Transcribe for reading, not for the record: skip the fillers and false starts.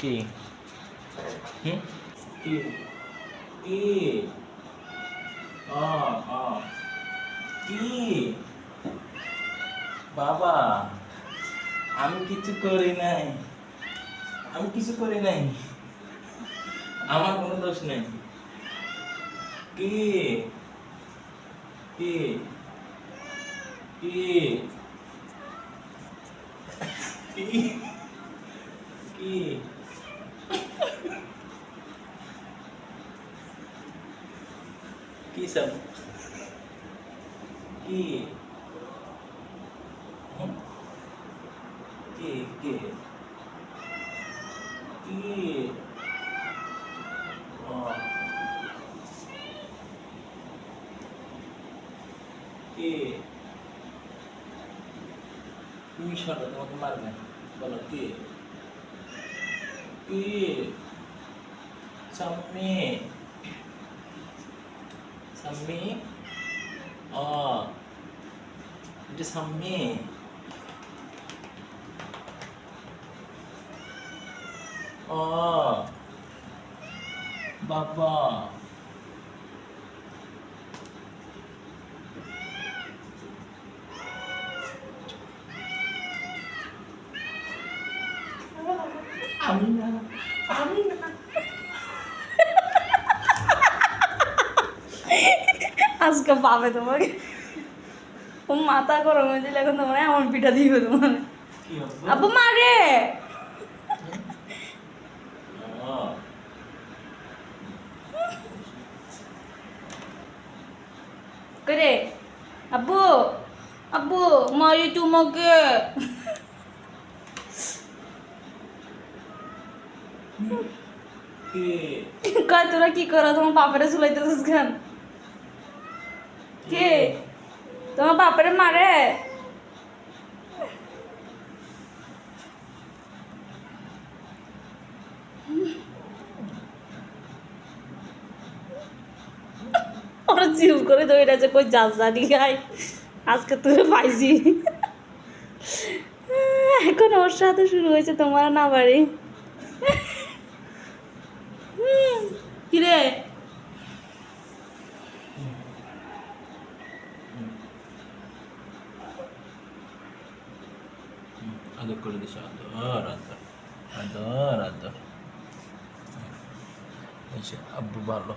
কি হুম কি কি অ অ কি বাবা আমি কিছু করি নাই, আমি কিছু করি নাই, আমার কোনো দোষ নেই। কি কি কি কি কি কি সব কি হুম? কি কি কি অ কি তুমি সরো, তোমাকে মারবে। বলো কি কি সাম্মি সাম্মি অ এটা সাম্মি অ বাবা আমি না আমি না আজকে পাবে তোমাকে। ও মাথা গরম হয়ে দিলে এখন তোমার এমন পিঠা দিবে তোমার। কি হবে আব্বু মারে অ করে আব্বু আব্বু মারি তোমাকে। কি কয় তোরা কি করো, তোমার বাপেরে চুলাইতেছিস কেন? কে তোমার বাপেরে মারে? ওরা জিভ করে দৌড়ে আছে, কই যাস জানি গাই আজকে তুই পাইছি। এখন ওর সাথে শুরু হয়েছে তোমার না বাড়ি। কিরে আদর করে দিস, আদর আদর আদর আদর। আচ্ছা আব্বু ভালো।